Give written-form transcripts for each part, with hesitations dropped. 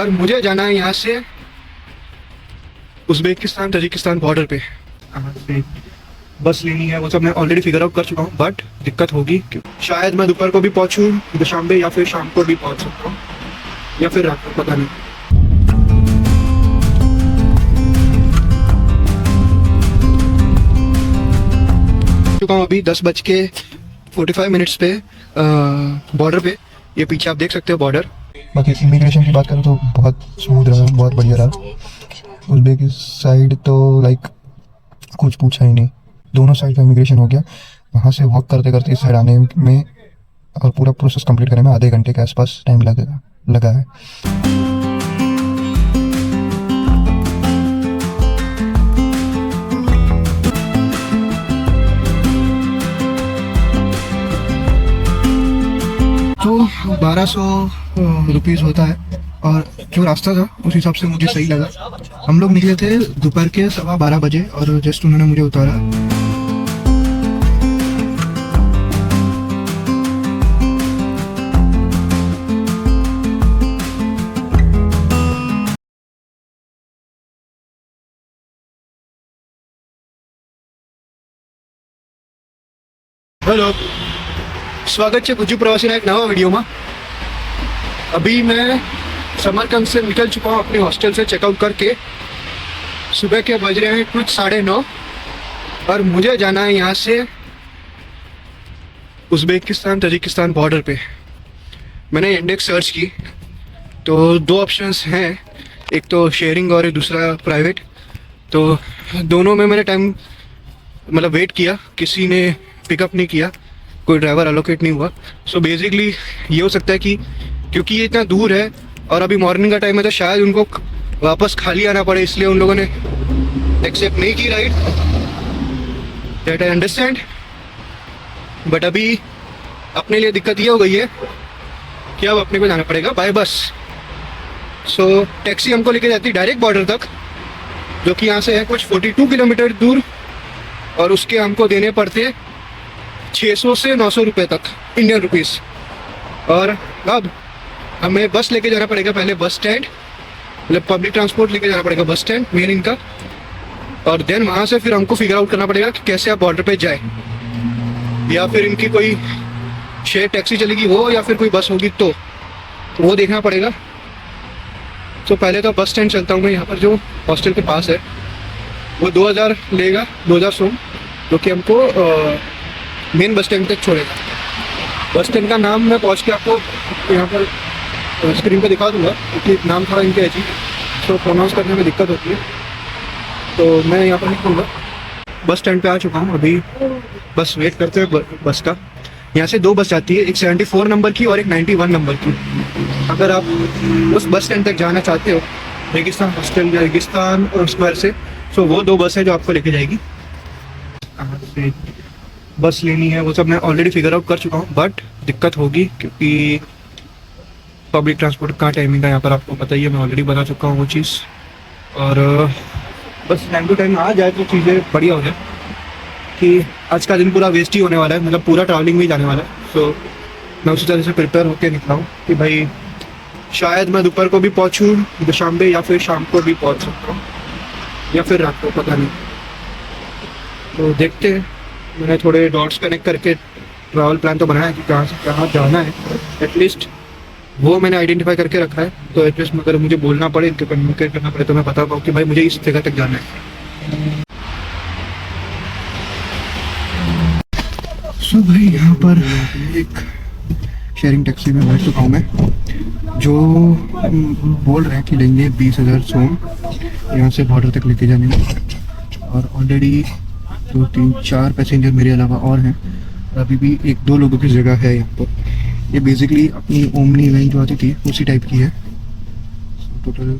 और मुझे जाना है यहाँ से उज़्बेकिस्तान तजिकिस्तान बॉर्डर पे। यहाँ से बस लेनी है, वो सब मैं ऑलरेडी फिगर आउट कर चुका हूँ, बट दिक्कत होगी क्योंकि शायद मैं दोपहर को भी पहुँचूँ दुशांबे या फिर शाम को भी पहुँच सकता हूँ या फिर रात को, पता नहीं। चुका हूँ अभी 10:45 पे बॉर्डर पे। ये पीछे आप देख सकते हो बॉर्डर। बाकी इमिग्रेशन की बात करूँ तो बहुत स्मूथ रहा, बहुत बढ़िया रहा। उज़्बेक साइड तो लाइक कुछ पूछा ही नहीं, दोनों साइड का इमिग्रेशन हो गया। वहाँ से वॉक करते करते इस साइड आने में और पूरा प्रोसेस कंप्लीट करने में आधे घंटे के आसपास टाइम लगा है। तो 1200 रुपीज़ होता है और जो रास्ता था उस हिसाब से मुझे सही लगा। हम लोग निकले थे दोपहर के 12:15 बजे और जस्ट उन्होंने मुझे उतारा। हेलो, स्वागत है गुज्जू प्रवासी एक नवा वीडियो में। अभी मैं समरकंद से निकल चुका हूँ अपने हॉस्टल से चेकआउट करके। सुबह के बज रहे हैं कुछ 9:30 और मुझे जाना है यहाँ से उज़्बेकिस्तान तजिकिस्तान बॉर्डर पे। मैंने इंडेक्स सर्च की तो 2 ऑप्शंस हैं, एक तो शेयरिंग और दूसरा प्राइवेट। तो दोनों में मैंने टाइम मतलब वेट किया, किसी ने पिकअप नहीं किया, कोई ड्राइवर एलोकेट नहीं हुआ। सो बेसिकली ये हो सकता है कि क्योंकि ये इतना दूर है और अभी मॉर्निंग का टाइम है तो शायद उनको वापस खाली आना पड़े, इसलिए उन लोगों ने एक्सेप्ट नहीं की ride. That I understand, but अभी अपने लिए दिक्कत ये हो गई है कि अब अपने को जाना पड़ेगा बाय बस। सो टैक्सी हमको लेके जाती डायरेक्ट बॉर्डर तक, जो कि यहाँ से है कुछ 42 किलोमीटर दूर, और उसके हमको देने पड़ते 600 से 900 रुपये तक इंडियन रुपीज़। और अब हमें बस लेके जाना पड़ेगा पहले बस स्टैंड, मतलब पब्लिक ट्रांसपोर्ट लेके जाना पड़ेगा बस स्टैंड मेन इनका, और देन वहाँ से फिर हमको फिगर आउट करना पड़ेगा कि कैसे आप बॉर्डर पे जाए, या फिर इनकी कोई शेयर टैक्सी चलेगी वो, या फिर कोई बस होगी तो वो देखना पड़ेगा। तो पहले तो बस स्टैंड चलता हूँ मैं, यहाँ पर जो हॉस्टल के पास है वो 2000 लेगा, 2000 सोम, जो कि हमको मेन बस स्टैंड तक छोड़ेगा। बस स्टैंड का नाम मैं पहुँच के आपको यहाँ पर स्क्रीन पे दिखा दूँगा, क्योंकि नाम थोड़ा इनके अजीब तो प्रोनाउंस करने में दिक्कत होती है, तो मैं यहाँ पर लिखूँगा। बस स्टैंड पे आ चुका हूँ, अभी बस वेट करते हैं बस का। यहाँ से 2 बस जाती है, एक 74 नंबर की और एक 91 नंबर की। अगर आप उस बस स्टैंड तक जाना चाहते हो रेगिस्तान हॉस्टल या रेगिस्तान स्क्वायर से, तो वो 2 बस है जो आपको लेके जाएगी। कहाँ से बस लेनी है वो सब मैं ऑलरेडी फिगर आउट कर चुका हूँ, बट दिक्कत होगी क्योंकि पब्लिक ट्रांसपोर्ट का टाइमिंग का यहाँ पर आपको पता ही है, मैं ऑलरेडी बता चुका हूँ वो चीज़। और बस टाइम टू टाइम आ जाए तो चीज़ें बढ़िया हो जाए, कि आज का दिन पूरा वेस्ट ही होने वाला है, मतलब पूरा ट्रैवलिंग में ही जाने वाला है। तो मैं उसी तरह से प्रिपेयर होकर निकला हूँ कि भाई शायद मैं दोपहर को भी पहुँचूँ दुशांबे या फिर शाम को भी पहुँच सकता हूँ या फिर रात को, पता नहीं। तो देखते हैं, मैंने थोड़े डॉट्स कनेक्ट करके ट्रैवल प्लान तो बनाया है कि कहाँ से कहाँ जाना है, एटलीस्ट वो मैंने आइडेंटिफाई करके रखा है। तो एटलीस्ट अगर मुझे बोलना पड़े, इनके कम्युनिकेट करना पड़े, तो मैं बता पाऊँ कि भाई मुझे इस जगह तक जाना है। सो भाई यहाँ पर एक शेयरिंग टैक्सी में बैठ चुका हूँ मैं, जो बोल रहे हैं कि लेंगे 20,000 सोम यहाँ से बॉर्डर तक लेके जाने में। और ऑलरेडी 2, 3, 4 पैसेंजर मेरे अलावा और हैं, अभी भी 1-2 लोगों की जगह है यहाँ पर। ये बेसिकली अपनी ओमनी वैन जो आती थी उसी टाइप की है। टोटल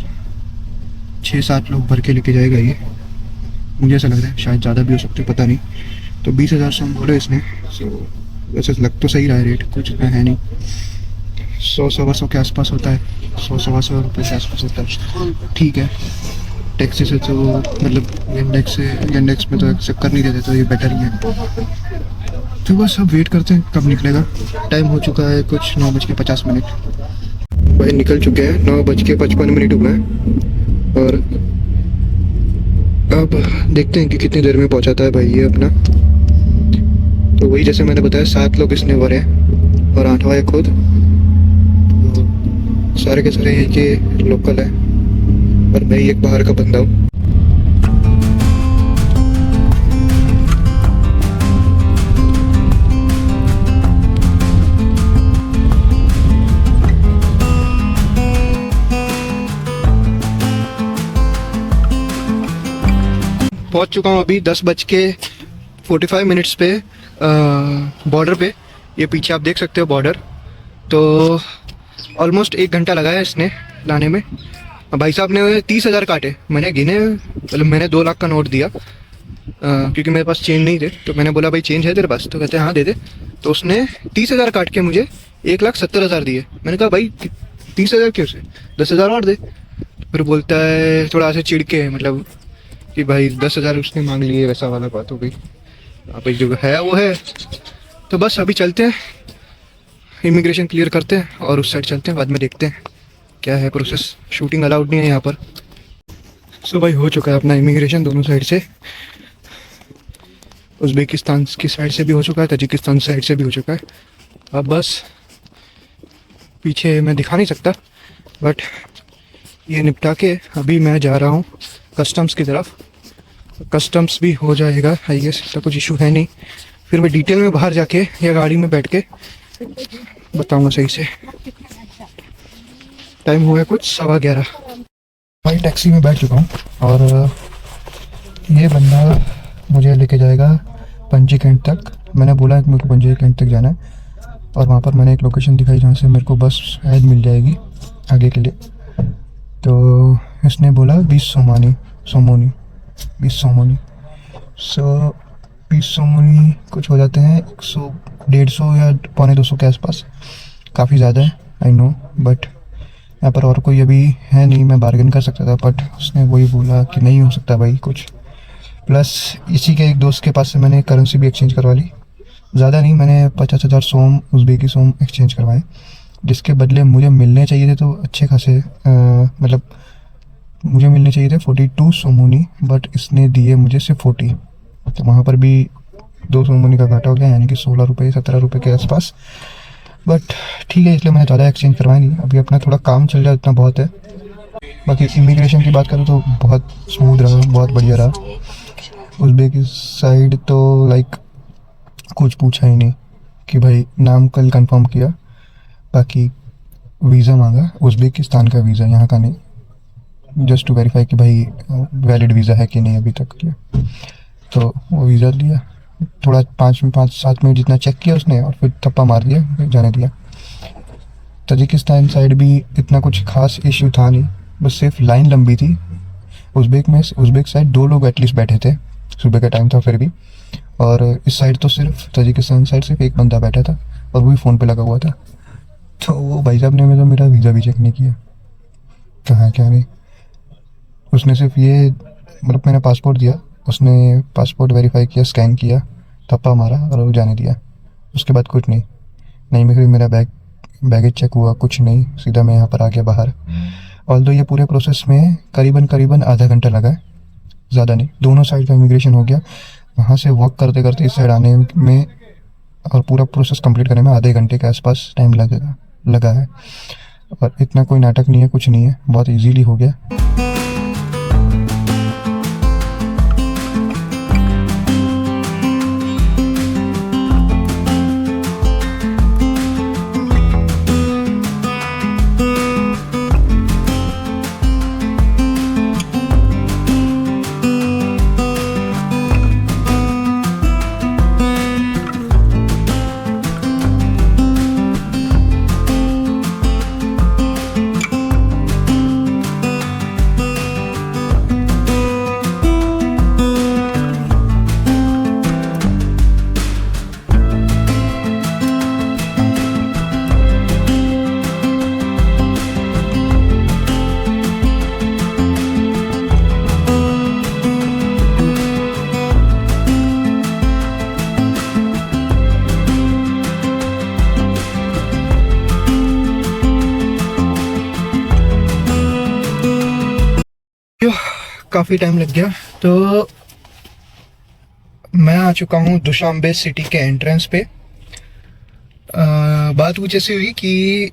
6-7 लोग भर के लेके जाएगा ये, मुझे ऐसा लग रहा है, शायद ज़्यादा भी हो सकते, पता नहीं। तो 20,000 सोम बोले इसने। सो वैसे लग तो सही रहा है, रेट कुछ इतना है नहीं, 100-125 के आसपास होता है, 100-125 रुपये के आसपास होता है, ठीक है। टैक्सी से तो मतलब इंडेक्स में तो एक्सेप्ट कर नहीं देते, तो ये बेटर ही है। तो बस अब वेट करते हैं कब निकलेगा। टाइम हो चुका है कुछ 9:50। भाई निकल चुके हैं, 9:55 हुए हैं और अब देखते हैं कि कितनी देर में पहुंचाता है भाई ये अपना। तो वही जैसे मैंने बताया 7 लोग इसने भरे हैं और 8वां है खुद। तो सारे के सारे यही के लोकल है और मैं ही एक बाहर का बंदा हूँ। पहुंच चुका हूँ अभी 10:45 पे बॉर्डर पे। ये पीछे आप देख सकते हो बॉर्डर। तो ऑलमोस्ट 1 घंटा लगा है इसने लाने में। भाई साहब ने 30,000 काटे, मैंने गिने, मतलब मैंने 2 लाख का नोट दिया क्योंकि मेरे पास चेंज नहीं थे। तो मैंने बोला भाई चेंज है तेरे पास? तो कहते हैं हाँ दे दे। तो उसने 30,000 काट के मुझे 1,70,000 दिए। मैंने कहा भाई 30,000 क्यों से, 10,000 और दे। फिर बोलता है थोड़ा ऐसे चिढ़ के, मतलब कि भाई 10,000 उसने मांग लिए, वैसा वाला बात हो गई। अब जो है वो है। तो बस अभी चलते हैं, इमिग्रेशन क्लियर करते हैं और उस साइड चलते हैं, बाद में देखते हैं क्या है प्रोसेस। शूटिंग अलाउड नहीं है यहाँ पर। सो भाई हो चुका है अपना इमिग्रेशन दोनों साइड से। उज़्बेकिस्तान की साइड से भी हो चुका है, ताजिकिस्तान साइड से भी हो चुका है। अब बस पीछे मैं दिखा नहीं सकता, बट ये निपटा के अभी मैं जा रहा हूँ कस्टम्स की तरफ। कस्टम्स भी हो जाएगा आई गेस, तो कुछ इशू है नहीं। फिर मैं डिटेल में बाहर जाके या गाड़ी में बैठ के बताऊंगा सही से। टाइम हुआ है कुछ 11:15। भाई टैक्सी में बैठ चुका हूँ और ये बंदा मुझे लेके जाएगा पंजी कैंट तक। मैंने बोला है कि मेरे को पंजी कैंट तक जाना है और वहाँ पर मैंने एक लोकेशन दिखाई जहाँ से मेरे को बस शायद मिल जाएगी आगे के लिए। तो इसने बोला 20 सोमोनी। सो 20 सोमोनी कुछ हो जाते हैं 100, 150 या 150 के आसपास। काफ़ी ज़्यादा है आई नो, बट यहाँ पर और कोई अभी है नहीं, मैं बार्गेन कर सकता था, बट उसने वही बोला कि नहीं हो सकता भाई कुछ। प्लस इसी के एक दोस्त के पास से मैंने करेंसी भी एक्सचेंज करवा ली। ज़्यादा नहीं, मैंने 50,000 सोम उज़्बेकी सोम एक्सचेंज करवाए, जिसके बदले मुझे मिलने चाहिए थे तो अच्छे खासे, मतलब मुझे मिलने चाहिए थे 42 सोमोनी, बट इसने दिए मुझे सिर्फ 40। तो वहाँ पर भी 2 सोमोनी का घाटा हो गया, यानी कि 16 रुपये 17 रुपये के आसपास। बट ठीक है, इसलिए मैंने ज़्यादा एक्सचेंज करवाया नहीं। अभी अपना थोड़ा काम चल रहा है, इतना बहुत है। बाकी इमिग्रेशन की बात करूँ तो बहुत स्मूथ रहा, बहुत बढ़िया रहा। उज़्बेक साइड तो लाइक कुछ पूछा ही नहीं कि भाई नाम कल कंफर्म किया, बाकी वीज़ा मांगा, उज़्बेकिस्तान का वीज़ा, यहाँ का नहीं, जस्ट टू वेरीफाई कि भाई वैलिड वीज़ा है कि नहीं अभी तक किया। तो वो वीज़ा लिया, थोड़ा 5-7 मिनट जितना चेक किया उसने और फिर थप्पा मार दिया, फिर जाने दिया। ताजिकिस्तान साइड भी इतना कुछ खास इशू था नहीं, बस सिर्फ लाइन लंबी थी। उज़्बेक साइड 2 लोग एटलीस्ट बैठे थे, सुबह का टाइम था फिर भी। और इस साइड तो सिर्फ ताजिकिस्तान साइड सिर्फ एक बंदा बैठा था और वो भी फ़ोन पे लगा हुआ था। तो वो भाई साहब ने मेरा वीज़ा भी चेक नहीं किया, कहाँ क्या नहीं। उसने सिर्फ ये, मतलब मैंने पासपोर्ट दिया, उसने पासपोर्ट वेरीफाई किया, स्कैन किया, थप्पा मारा और वो जाने दिया। उसके बाद कुछ नहीं मेरा बैगेज चेक हुआ, कुछ नहीं, सीधा मैं यहाँ पर आ गया बाहर। ऑल्दो ये पूरे प्रोसेस में करीबन आधा घंटा लगा है, ज़्यादा नहीं। दोनों साइड का इमिग्रेशन हो गया, वहाँ से वॉक करते करते इस साइड आने में और पूरा प्रोसेस कंप्लीट करने में आधे घंटे के आसपास टाइम लगा है। और इतना कोई नाटक नहीं है, कुछ नहीं है, बहुत इजीली हो गया। यो काफ़ी टाइम लग गया। तो मैं आ चुका हूँ दुशांबे सिटी के एंट्रेंस पे। बात कुछ ऐसी हुई कि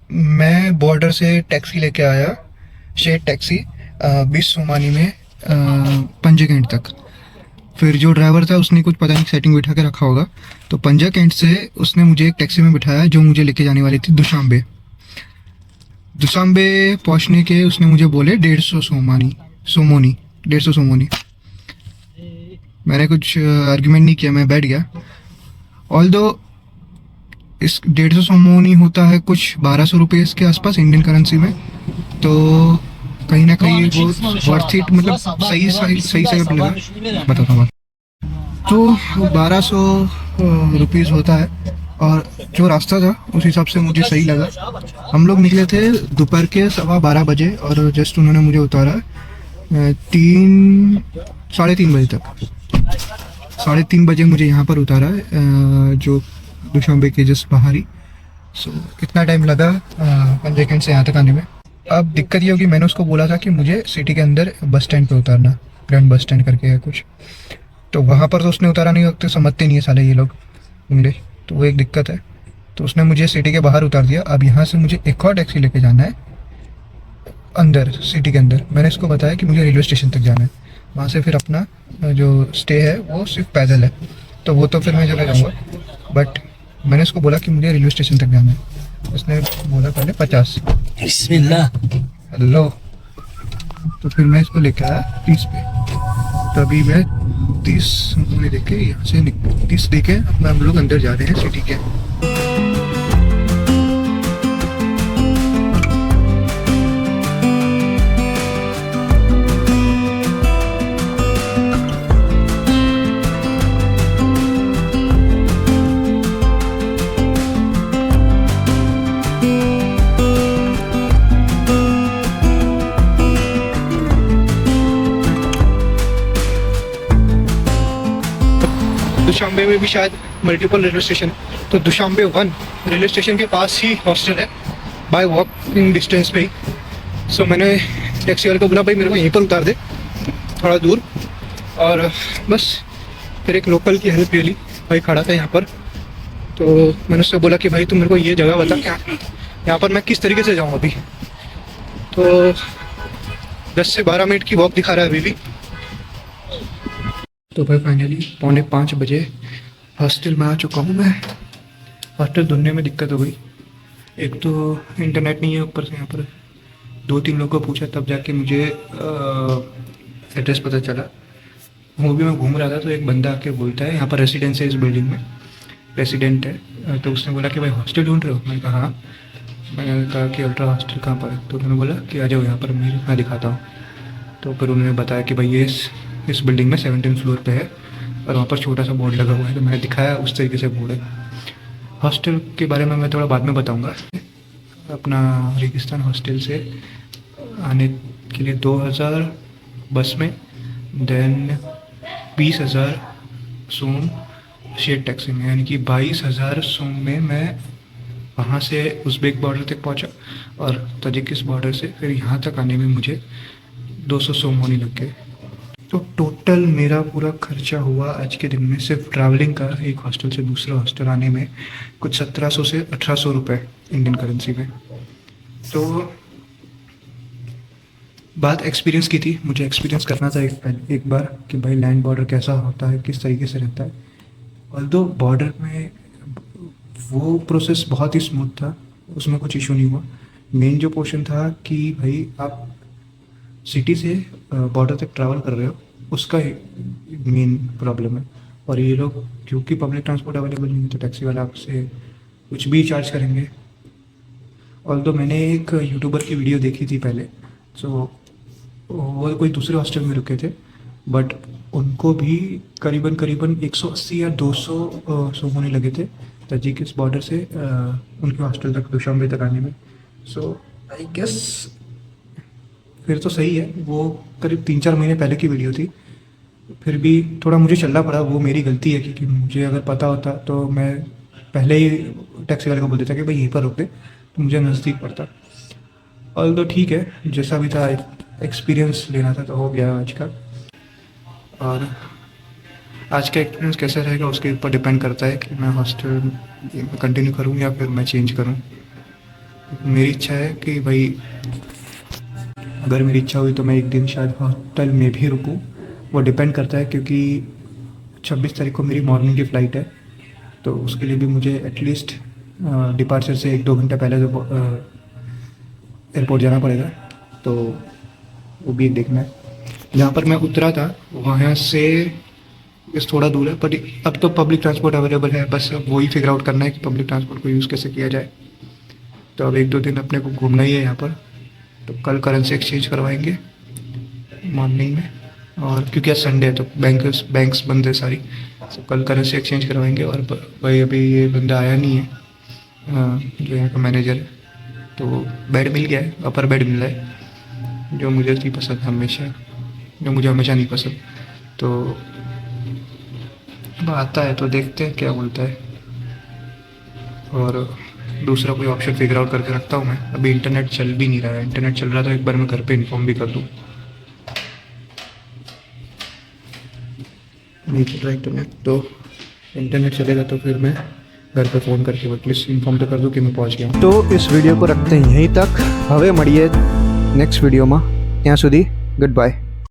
मैं बॉर्डर से टैक्सी लेके आया, शेयर टैक्सी 20 सोमानी में पंजे कैंट तक। फिर जो ड्राइवर था उसने कुछ पता नहीं सेटिंग बिठा के रखा होगा, तो पंजा कैंट से उसने मुझे एक टैक्सी में बिठाया जो मुझे लेके जाने वाली थी दुशांबे। दुशांबे पहुंचने के उसने मुझे बोले 150 सोमोनी 150 सोमोनी। मैंने कुछ आर्ग्यूमेंट नहीं किया, मैं बैठ गया। ऑल दो इस 150 सोमोनी होता है कुछ 1200 रुपये इसके आसपास इंडियन करेंसी में। तो कहीं ना कहीं वो वर्थ इट, मतलब सही सही सही सही लगा, बताता हूँ। तो 1200 रुपीज़ होता है, और जो रास्ता था उस हिसाब से मुझे सही लगा। हम लोग निकले थे दोपहर के 12:15 बजे, और जस्ट उन्होंने मुझे उतारा 3 साढ़े 3 बजे तक। 3:30 बजे मुझे यहाँ पर उतारा जो दुशांबे के जस्ट बाहर ही। सो कितना टाइम लगा पंजे कैंट से यहाँ तक आने में। अब दिक्कत ये होगी, मैंने उसको बोला था कि मुझे सिटी के अंदर बस स्टैंड पे उतारना, ग्रैंड बस स्टैंड करके है कुछ, तो वहाँ पर तो उसने उतारा नहीं, वक्त समझते नहीं है साले ये लोग गुंडे, तो वो एक दिक्कत है। तो उसने मुझे सिटी के बाहर उतार दिया। अब यहाँ से मुझे एक और टैक्सी लेके जाना है अंदर, सिटी के अंदर। मैंने इसको बताया कि मुझे रेलवे स्टेशन तक जाना है, वहाँ से फिर अपना जो स्टे है वो सिर्फ पैदल है, तो वो तो फिर मैं चला जाऊँगा। बट मैंने उसको बोला कि मुझे रेलवे स्टेशन तक जाना है। उसने बोला पहले 50। बिस्मिल्लाह। हेलो। तो फिर मैं इसको लेकर आया 30 पे। तभी मैं 30 उन्होंने देखे यहाँ से 30 देखे अपना हम लोग अंदर जा रहे हैं सिटी के। दुशांबे में भी शायद मल्टीपल रेलवे स्टेशन है, तो दुशांबे 1 रेलवे स्टेशन के पास ही हॉस्टल है, बाय वॉकिंग डिस्टेंस पे ही। सो मैंने टैक्सी वाले को बोला भाई मेरे को यहीं पर उतार दे थोड़ा दूर, और बस फिर एक लोकल की हेल्प ले ली। भाई खड़ा था यहाँ पर, तो मैंने उससे बोला कि भाई तुम मेरे को ये जगह बता क्या यहाँ पर मैं किस तरीके से जाऊँ अभी। तो 10 से 12 मिनट की वॉक दिखा रहा है अभी भी। तो भाई फाइनली 4:45 हॉस्टल में आ चुका हूँ मैं। हॉस्टल ढूंढने में दिक्कत हो गई, एक तो इंटरनेट नहीं है, ऊपर से यहाँ पर 2-3 लोगों को पूछा तब जाके मुझे एड्रेस पता चला। वो भी मैं घूम रहा था तो एक बंदा आके बोलता है यहाँ पर रेसिडेंस है इस बिल्डिंग में, रेसिडेंट है। तो उसने बोला कि भाई हॉस्टल ढूंढ रहे हो? मैंने कहा हाँ। मैंने कहा कि अल्ट्रा हॉस्टल कहाँ पर है? तो उन्होंने बोला कि आ जाओ यहाँ पर, मैं दिखाता हूँ। तो फिर उन्होंने बताया कि भाई ये इस बिल्डिंग में 17 फ्लोर पे है, और वहाँ पर छोटा सा बोर्ड लगा हुआ है। तो मैंने दिखाया उस तरीके से बोर्ड है। हॉस्टल के बारे में मैं थोड़ा बाद में बताऊँगा। अपना रेगिस्तान हॉस्टल से आने के लिए 2000 बस में, देन 20,000 सोम शेयर टैक्सी में, यानी कि 22,000 सोम में मैं वहाँ से उज़्बेक बॉर्डर तक पहुँचा, और तजिकिस्तान बॉर्डर से फिर यहाँ तक आने में मुझे 200 सोम होने लग गए। तो टोटल मेरा पूरा खर्चा हुआ आज के दिन में सिर्फ ट्रैवलिंग का, एक हॉस्टल से दूसरा हॉस्टल आने में, कुछ 1700 से 1800 रुपये इंडियन करेंसी में। तो बात एक्सपीरियंस की थी, मुझे एक्सपीरियंस करना था एक बार कि भाई लैंड बॉर्डर कैसा होता है, किस तरीके से रहता है। ऑल्दो बॉर्डर में वो प्रोसेस बहुत ही स्मूथ था, उसमें कुछ इशू नहीं हुआ। मेन जो पोर्शन था कि भाई आप सिटी से बॉर्डर तक ट्रैवल कर रहे हो, उसका मेन प्रॉब्लम है। और ये लोग क्योंकि पब्लिक ट्रांसपोर्ट अवेलेबल नहीं है तो टैक्सी वाला आपसे कुछ भी चार्ज करेंगे। ऑल्दो मैंने एक यूट्यूबर की वीडियो देखी थी पहले, सो वो कोई दूसरे हॉस्टल में रुके थे, बट उनको भी करीबन 180 या 200 सो होने लगे थे तजिकिस्तान बॉर्डर से उनके हॉस्टल तक, दुशांबे तक आने में। सो आई गेस फिर तो सही है। वो करीब 3-4 महीने पहले की वीडियो थी, फिर भी थोड़ा मुझे चलना पड़ा, वो मेरी गलती है, क्योंकि मुझे अगर पता होता तो मैं पहले ही टैक्सी वाले को बोल देता कि भाई यहीं पर रोक दे, तो मुझे नज़दीक पड़ता। और तो ठीक है, जैसा भी था एक्सपीरियंस लेना था तो हो गया आज का। और आज का एक्सपीरियंस कैसा रहेगा उसके ऊपर डिपेंड करता है कि मैं हॉस्टल कंटिन्यू करूँ या फिर मैं चेंज करूँ। मेरी इच्छा है कि भाई अगर मेरी इच्छा हुई तो मैं एक दिन शायद हॉस्टल में भी रुकूँ। वो डिपेंड करता है क्योंकि 26 तारीख को मेरी मॉर्निंग की फ़्लाइट है, तो उसके लिए भी मुझे एटलीस्ट डिपार्चर से 1-2 घंटे पहले तो एयरपोर्ट जाना पड़ेगा। तो वो भी देखना है। जहाँ पर मैं उतरा था वहाँ से इस थोड़ा दूर है, पर अब तो पब्लिक ट्रांसपोर्ट अवेलेबल है, बस अब वही फिगर आउट करना है कि पब्लिक ट्रांसपोर्ट को यूज़ कैसे किया जाए। तो अब 1-2 दिन अपने को घूमना ही है यहाँ पर। तो कल करेंसी एक्सचेंज करवाएंगे मॉर्निंग में, और क्योंकि आज संडे है तो बैंक्स बंद है सारी, तो कल करेंसी एक्सचेंज करवाएंगे। और भाई अभी ये बंदा आया नहीं है, जो यहाँ का मैनेजर है, तो बेड मिल गया है, अपर बेड मिल रहा है, जो मुझे नहीं पसंद हमेशा, जो मुझे हमेशा नहीं पसंद। तो अब आता है तो देखते हैं क्या बोलता है, और दूसरा कोई ऑप्शन फिगर आउट करके रखता हूँ मैं। अभी इंटरनेट चल भी नहीं रहा है, इंटरनेट चल रहा तो एक बार मैं घर पे इन्फॉर्म भी कर दूँ। नहीं चल रहा इंटरनेट, तो इंटरनेट चलेगा तो फिर मैं घर पे फ़ोन करके एटलीस्ट इन्फॉर्म तो कर दूँ कि मैं पहुँच गया हूँ। तो इस वीडियो को रखते हैं यहीं तक, हवे મળીએ नेक्स्ट वीडियो में। ત્યાં સુધી गुड बाय।